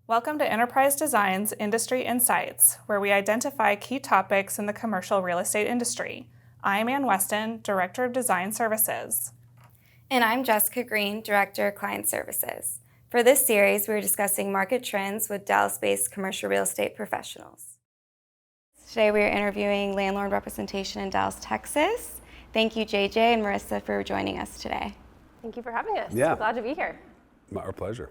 Welcome to Enterprise Design's Industry Insights, where we identify key topics in the commercial real estate industry. I'm Ann Weston, Director of Design Services. And I'm Jessica Green, Director of Client Services. For this series, we're discussing market trends with Dallas-based commercial real estate professionals. Today we are interviewing landlord representation in Dallas, Texas. Thank you, JJ and Marissa, for joining us today. Thank you for having us. Yeah. Glad to be here. Our pleasure.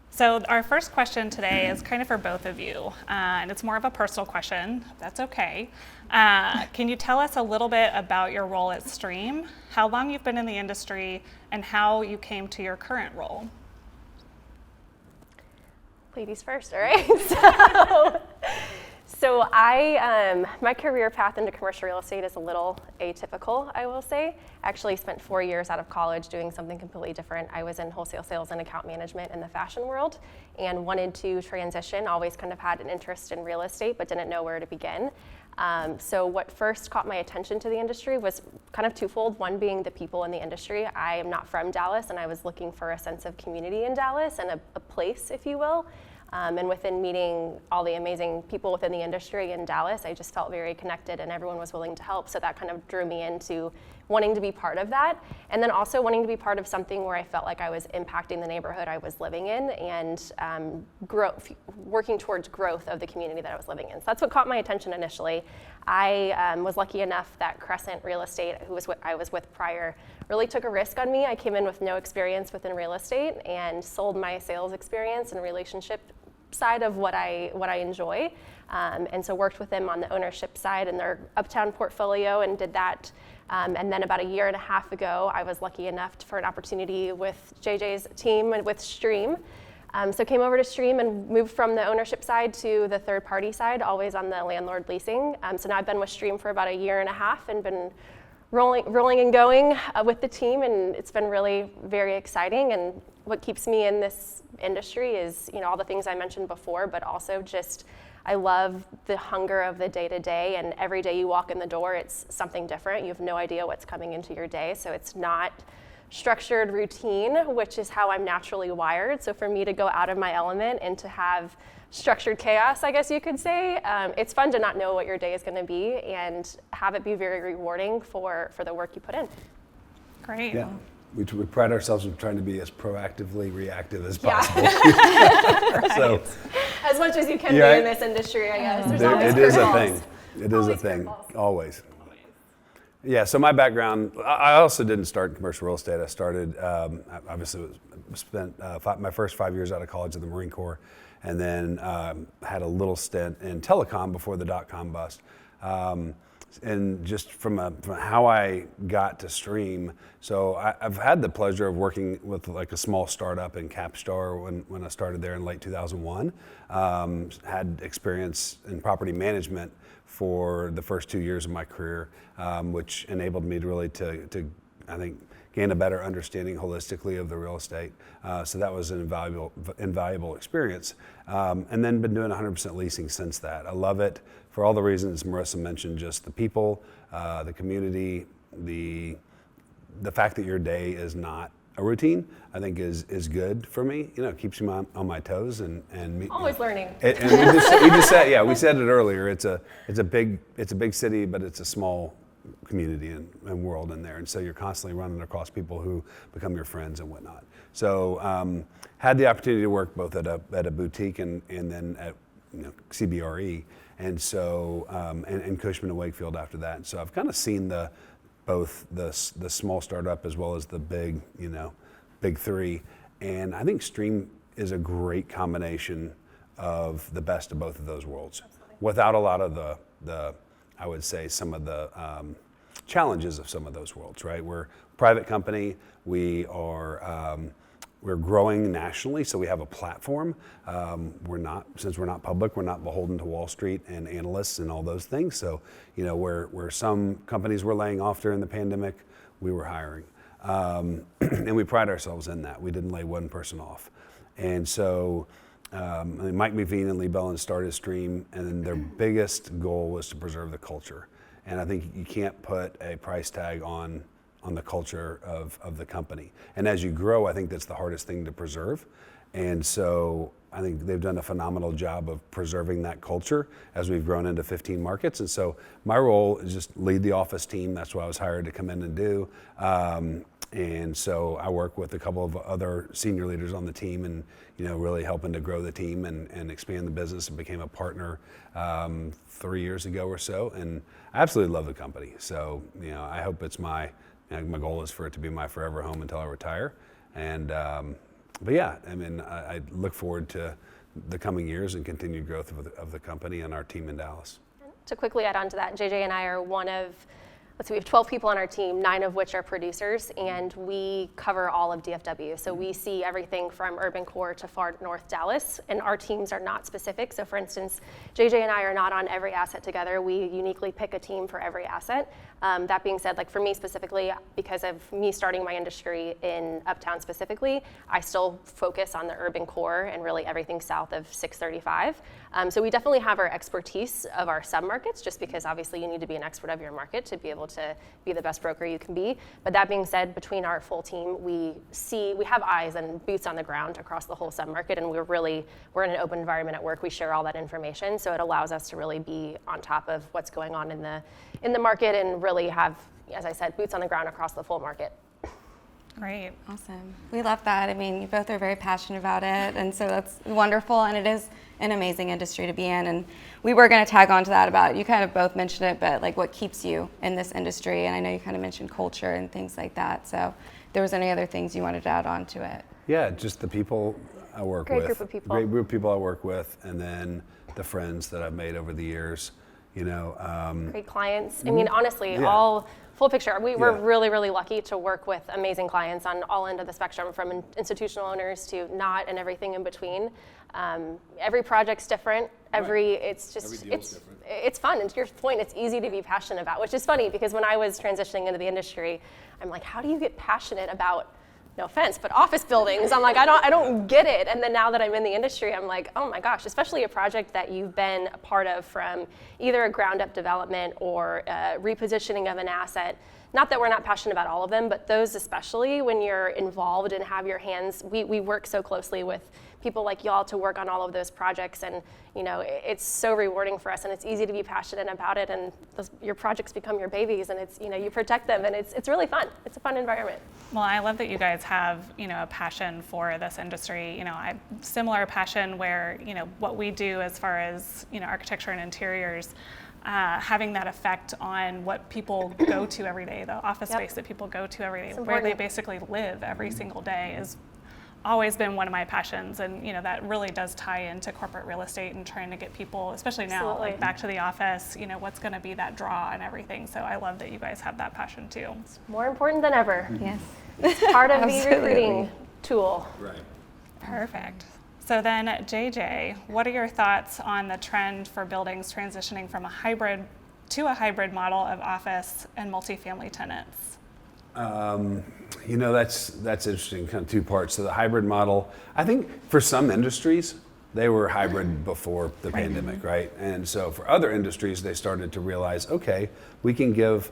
So our first question today is kind of for both of you, and it's more of a personal question, if that's okay. Can you tell us a little bit about your role at Stream, how long you've been in the industry, and how you came to your current role? Ladies first, all right? So my career path into commercial real estate is a little atypical, I will say. I actually spent 4 years out of college doing something completely different. I was in wholesale sales and account management in the fashion world and wanted to transition, always kind of had an interest in real estate, but didn't know where to begin. So what first caught my attention to the industry was kind of twofold, one being the people in the industry. I am not from Dallas, and I was looking for a sense of community in Dallas and a place, if you will. And within meeting all the amazing people within the industry in Dallas, I just felt very connected and everyone was willing to help. So that kind of drew me into wanting to be part of that. And then also wanting to be part of something where I felt like I was impacting the neighborhood I was living in and working towards growth of the community that I was living in. So that's what caught my attention initially. I was lucky enough that Crescent Real Estate, I was with prior, really took a risk on me. I came in with no experience within real estate and sold my sales experience and relationship side of what I enjoy, and so worked with them on the ownership side in their Uptown portfolio and did that. And then about a year and a half ago, I was lucky enough for an opportunity with JJ's team and with Stream. So came over to Stream and moved from the ownership side to the third party side, always on the landlord leasing. So now I've been with Stream for about a year and a half and been rolling and going with the team, and it's been really very exciting. And what keeps me in this industry is, all the things I mentioned before, but also just I love the hunger of the day to day, and every day you walk in the door, it's something different. You have no idea what's coming into your day, so it's not structured routine, which is how I'm naturally wired. So for me to go out of my element and to have structured chaos, I guess you could say, it's fun to not know what your day is going to be and have it be very rewarding for the work you put in. Great. Yeah. We pride ourselves on trying to be as proactively reactive as possible. Right. So, as much as you can be in this industry, I guess. It is a thing. It is a thing, always. Yeah, so my background, I also didn't start in commercial real estate. I started, obviously spent my first 5 years out of college in the Marine Corps, and then had a little stint in telecom before the dot-com bust. And just from how I got to Stream, so I've had the pleasure of working with like a small startup in Capstar when I started there in late 2001. Had experience in property management for the first 2 years of my career, which enabled me to really to I think gain a better understanding holistically of the real estate. So that was an invaluable experience. And then been doing 100% leasing since that. I love it for all the reasons Marissa mentioned, just the people, the community, the fact that your day is not a routine, I think is good for me. It keeps me on my toes and always learning. And we just said, we said it earlier. It's a big city, but it's a small community and world in there, and so you're constantly running across people who become your friends and whatnot. So had the opportunity to work both at a boutique and then at CBRE, and so and Cushman & Wakefield after that. And so I've kind of seen both the small startup as well as the big three, and I think Stream is a great combination of the best of both of those worlds, without a lot of the I would say some of the challenges of some of those worlds, right? We're a private company. We're growing nationally, so we have a platform. Since we're not public, we're not beholden to Wall Street and analysts and all those things. So, where some companies were laying off during the pandemic, we were hiring. And we pride ourselves in that. We didn't lay one person off. And so, Mike McVean and Lee Bellin started Stream, and then their biggest goal was to preserve the culture. And I think you can't put a price tag on the culture of the company. And as you grow, I think that's the hardest thing to preserve. And so I think they've done a phenomenal job of preserving that culture as we've grown into 15 markets. And so my role is just lead the office team. That's what I was hired to come in and do. And so I work with a couple of other senior leaders on the team and, really helping to grow the team and expand the business, and became a partner 3 years ago or so. And I absolutely love the company. So, I hope it's my goal is for it to be my forever home until I retire. And, but yeah, I look forward to the coming years and continued growth of the company and our team in Dallas. To quickly add on to that, JJ and I are one of, we have 12 people on our team, 9 of which are producers, and we cover all of DFW. So we see everything from urban core to far north Dallas, and our teams are not specific. So for instance, JJ and I are not on every asset together. We uniquely pick a team for every asset. That being said, like for me specifically, because of me starting my industry in Uptown specifically, I still focus on the urban core and really everything south of 635. So we definitely have our expertise of our submarkets, just because obviously you need to be an expert of your market to be able to be the best broker you can be. But that being said, between our full team, we have eyes and boots on the ground across the whole submarket, and we're in an open environment at work. We share all that information, so it allows us to really be on top of what's going on in the market and really have, as I said, boots on the ground across the full market. Great. Awesome. We love that. I mean, you both are very passionate about it, and so that's wonderful, and it is an amazing industry to be in. And we were going to tag on to that about, you kind of both mentioned it, but like what keeps you in this industry, and I know you kind of mentioned culture and things like that. So if there was any other things you wanted to add on to it? Yeah, just the people I work with. Great group of people. Great group of people I work with, and then the friends that I've made over the years. Great clients. I mean, honestly, Yeah. all full picture. We're Yeah. really, really lucky to work with amazing clients on all end of the spectrum, from institutional owners to not, and everything in between. Every project's different. It's fun. And to your point, it's easy to be passionate about, which is funny because when I was transitioning into the industry, I'm like, how do you get passionate about, no offense, but office buildings? I'm like, I don't get it. And then now that I'm in the industry, I'm like, oh my gosh, especially a project that you've been a part of from either a ground up development or repositioning of an asset. Not that we're not passionate about all of them, but those especially when you're involved and have your hands, we work so closely with people like y'all to work on all of those projects, and it's so rewarding for us, and it's easy to be passionate about it, and your projects become your babies, and it's you protect them, and it's really fun. It's a fun environment. Well, I love that you guys have, a passion for this industry. I similar passion where, what we do as far as, architecture and interiors, having that effect on what people go to every day, the office space that people go to every day, where they basically live every single day, is always been one of my passions. And that really does tie into corporate real estate and trying to get people, especially now, like back to the office, what's going to be that draw and everything. So I love that you guys have that passion too. It's more important than ever. Yes. It's part of the recruiting tool. Right. Perfect. So then, JJ, what are your thoughts on the trend for buildings transitioning from a hybrid model of office and multifamily tenants? That's interesting, kind of two parts. So the hybrid model, I think for some industries, they were hybrid before the pandemic, right? And so for other industries, they started to realize, okay, we can give,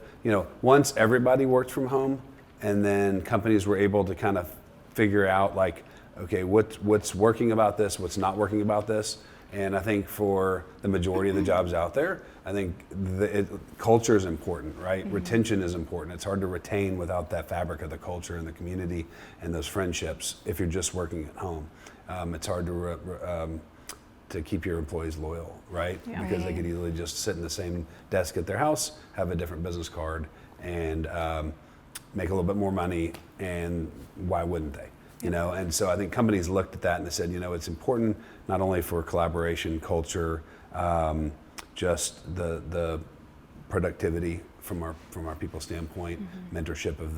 once everybody worked from home, and then companies were able to kind of figure out like, okay, what's working about this, what's not working about this. And I think for the majority of the jobs out there, I think culture is important, right? Mm-hmm. Retention is important. It's hard to retain without that fabric of the culture and the community and those friendships if you're just working at home. It's hard to keep your employees loyal, right? Yeah. Because they could easily just sit in the same desk at their house, have a different business card, and make a little bit more money, and why wouldn't they? And so I think companies looked at that and they said, it's important not only for collaboration, culture, just the productivity from our people standpoint, mentorship of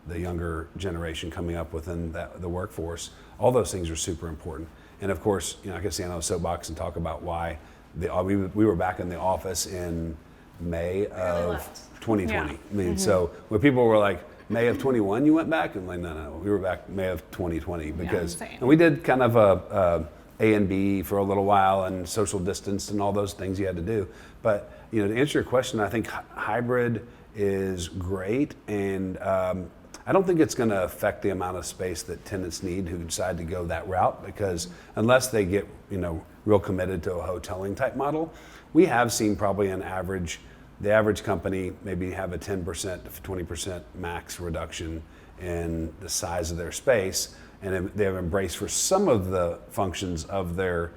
the younger generation coming up within the workforce. All those things are super important. And of course, I can stand on a soapbox and talk about why we were back in the office in May of 2020. Yeah. I mean, so when people were like, May of 21 you went back? I'm like, no, we were back May of 2020 because and we did kind of a and B for a little while and social distance and all those things you had to do. But to answer your question, I think hybrid is great, and I I don't think it's going to affect the amount of space that tenants need who decide to go that route, because unless they get, real committed to a hoteling type model, we have seen probably the average company maybe have a 10% to 20% max reduction in the size of their space, and they have embraced for some of the functions of their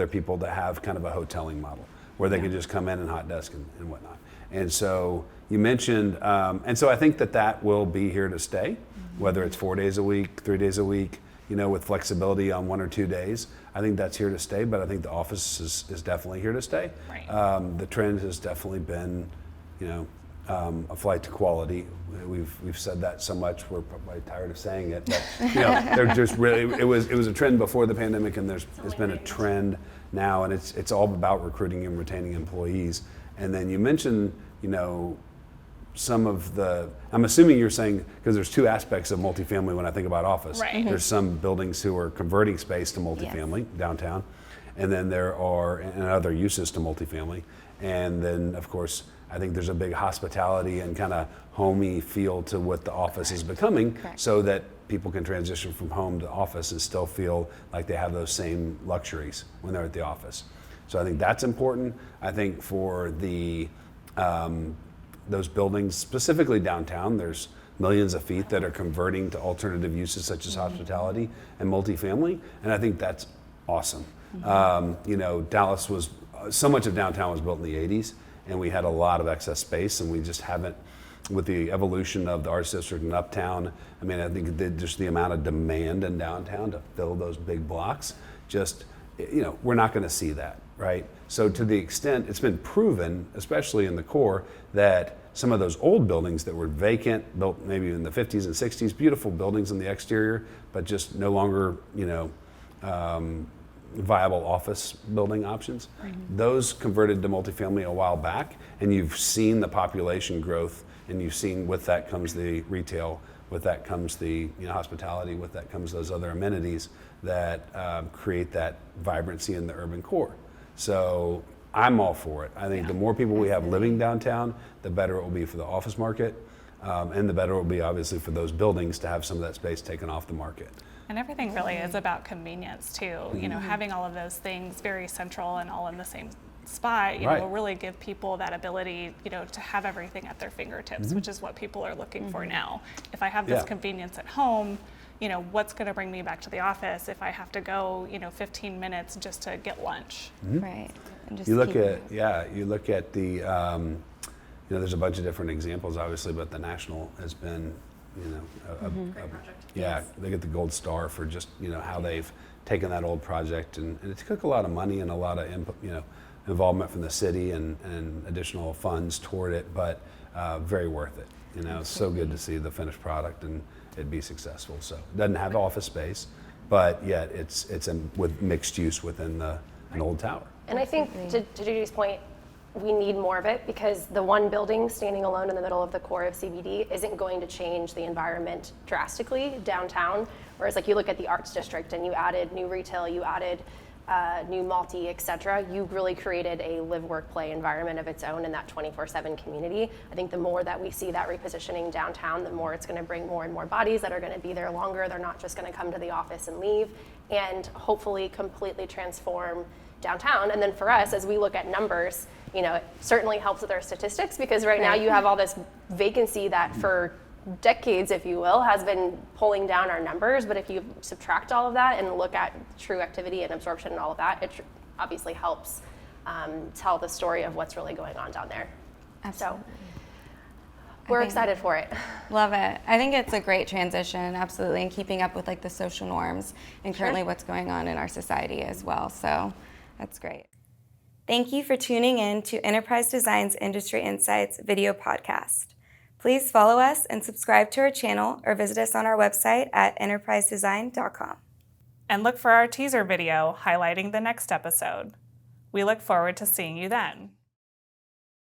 people to have kind of a hoteling model where they could just come in and hot desk and whatnot. And so you mentioned, and so I think that will be here to stay, whether it's 4 days a week, 3 days a week, with flexibility on 1 or 2 days. I think that's here to stay, but I think the office is definitely here to stay. Right. The trend has definitely been, a flight to quality. We've said that so much we're probably tired of saying it, but they're just really, it was a trend before the pandemic, and it's been a trend now, and it's all about recruiting and retaining employees. And then you mentioned, some of I'm assuming you're saying, because there's two aspects of multifamily when I think about office. Right. There's some buildings who are converting space to multifamily downtown, and then there are other uses to multifamily. And then, of course, I think there's a big hospitality and kind of homey feel to what the office is becoming, so that people can transition from home to office and still feel like they have those same luxuries when they're at the office. So I think that's important. I think for those buildings, specifically downtown, there's millions of feet that are converting to alternative uses such as hospitality and multifamily, and I think that's awesome. Dallas so much of downtown was built in the 80s, and we had a lot of excess space, and we just haven't, with the evolution of the Arts District and Uptown, I think just the amount of demand in downtown to fill those big blocks, we're not going to see that, right? So to the extent it's been proven, especially in the core, that some of those old buildings that were vacant, built maybe in the 50s and 60s, beautiful buildings in the exterior, but just no longer, viable office building options. Those converted to multifamily a while back, and you've seen the population growth, and you've seen with that comes the retail, with that comes the hospitality, with that comes those other amenities that create that vibrancy in the urban core. So I'm all for it. I think the more people we have living downtown, the better it will be for the office market, and the better it will be obviously for those buildings to have some of that space taken off the market. And everything really is about convenience too. Having all of those things very central and all in the same spot, will really give people that ability, to have everything at their fingertips, which is what people are looking for now. If I have this convenience at home, what's going to bring me back to the office if I have to go, 15 minutes just to get lunch? Right. And just you look at the, there's a bunch of different examples, obviously, but the National has been, Great project. Yeah, they get the gold star for just how they've taken that old project, and it took a lot of money and a lot of input, involvement from the city and additional funds toward it, but very worth it. It's so good to see the finished product and it be successful. So it doesn't have office space, but yet it's with mixed use within an old tower. And I think to Judy's point, we need more of it, because the one building standing alone in the middle of the core of CBD isn't going to change the environment drastically downtown. Whereas you look at the Arts District and you added new retail, you added new multi, et cetera, you really created a live, work, play environment of its own in that 24/7 community. I think the more that we see that repositioning downtown, the more it's going to bring more and more bodies that are going to be there longer. They're not just going to come to the office and leave, and hopefully completely transform downtown. And then for us, as we look at numbers, it certainly helps with our statistics, because right now you have all this vacancy that for decades, if you will, has been pulling down our numbers. But if you subtract all of that and look at true activity and absorption and all of that, it obviously helps tell the story of what's really going on down there. Absolutely. So we're excited for it. Love it. I think it's a great transition, absolutely, and keeping up with the social norms and currently what's going on in our society as well. So that's great. Thank you for tuning in to Enterprise Design's Industry Insights video podcast. Please follow us and subscribe to our channel, or visit us on our website at enterprisedesign.com. And look for our teaser video highlighting the next episode. We look forward to seeing you then.